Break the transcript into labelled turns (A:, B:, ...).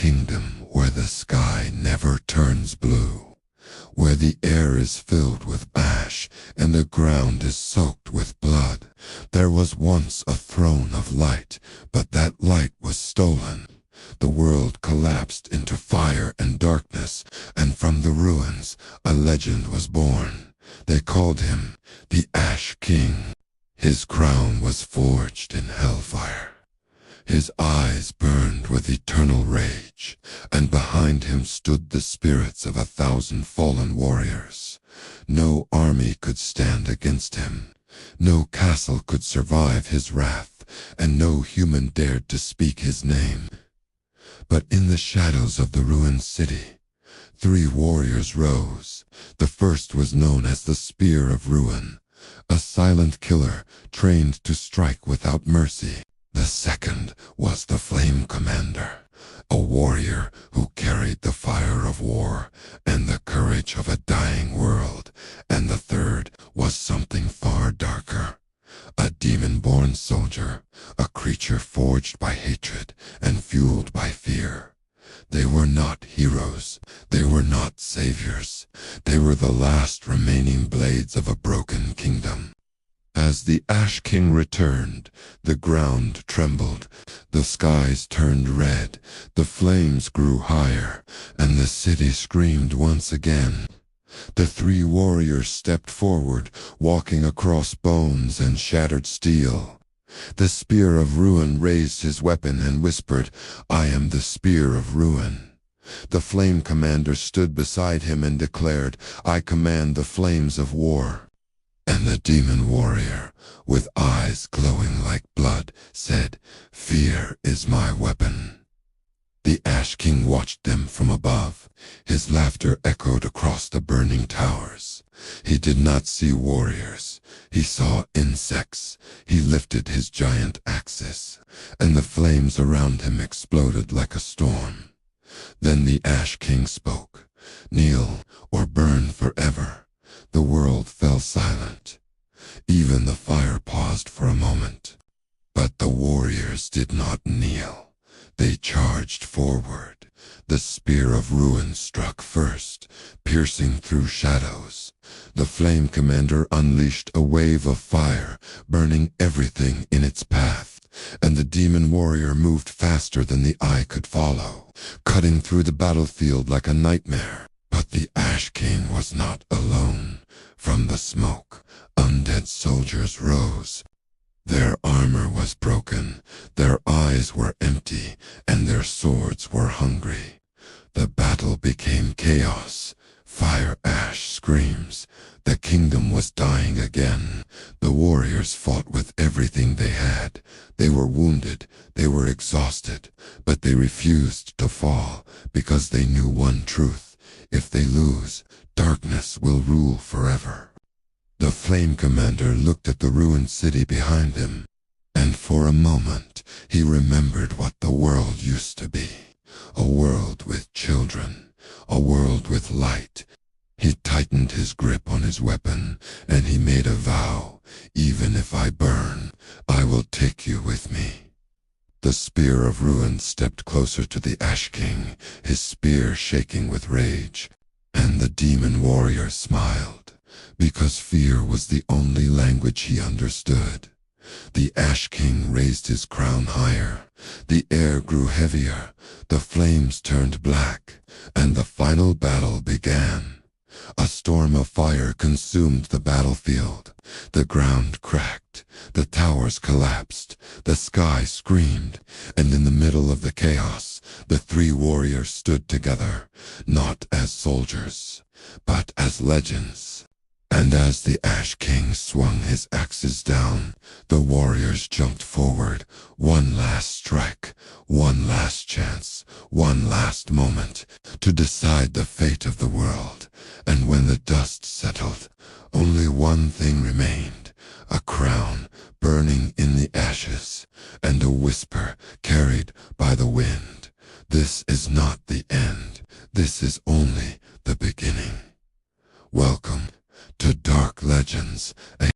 A: kingdom where the sky never turns blue, where the air is filled with ash and the ground is soaked with blood. There was once a throne of light, but that light was stolen. The world collapsed into fire and darkness, and from the ruins a legend was born. They called him the Ash King. His crown was forged in hellfire. His eyes burned with eternal rage, and behind him stood the spirits of 1,000 fallen warriors. No army could stand against him. No castle could survive his wrath, and no human dared to speak his name. But in the shadows of the ruined city, 3 warriors rose. The first was known as the Spear of Ruin, a silent killer trained to strike without mercy. The second was the Flame Commander, a warrior who carried the fire of war and the courage of a dying world. And the third was something far darker, a demon-born soldier, a creature forged by hatred and fueled by fear. They were not heroes. They were not saviors. They were the last remaining blades of a broken kingdom. As the Ash King returned, the ground trembled, the skies turned red, the flames grew higher, and the city screamed once again. The 3 warriors stepped forward, walking across bones and shattered steel. The Spear of Ruin raised his weapon and whispered, "I am the Spear of Ruin." The Flame Commander stood beside him and declared, "I command the flames of war." And the demon warrior, with eyes glowing like blood, said, "Fear is my weapon." The Ash King watched them from above. His laughter echoed across the burning towers. He did not see warriors. He saw insects. He lifted his giant axis, and the flames around him exploded like a storm. Then the Ash King spoke, "Kneel or burn forever." The world fell silent. Even the fire paused for a moment. But the warriors did not kneel. They charged forward. The Spear of Ruin struck first, piercing through shadows. The Flame Commander unleashed a wave of fire, burning everything in its path, and the demon warrior moved faster than the eye could follow, cutting through the battlefield like a nightmare. But the Ash King was not alone. From the smoke, undead soldiers rose. Their armor was broken, their eyes were empty, and their swords were hungry. The battle became chaos, fire, ash, screams. The kingdom was dying again. The warriors fought with everything they had. They were wounded, they were exhausted, but they refused to fall because they knew one truth: if they lose, darkness will rule forever. The Flame Commander looked at the ruined city behind him, and for a moment he remembered what the world used to be. A world with children, a world with light. He tightened his grip on his weapon, and he made a vow: "Even if I burn, I will take you with me." The Spear of Ruin stepped closer to the Ash King, his spear shaking with rage, and the demon warrior smiled, because fear was the only language he understood. The Ash King raised his crown higher. The air grew heavier, the flames turned black, and the final battle began. A storm of fire consumed the battlefield. The ground cracked, the towers collapsed, the sky screamed, and in the middle of the chaos, the 3 warriors stood together, not as soldiers, but as legends. And as the Ash King swung his axes down, the warriors jumped forward. One last strike, one last chance, one last moment to decide the fate of the world. And when the dust settled, only one thing remained: a crown burning in the ashes, and a whisper carried by the wind. "This is not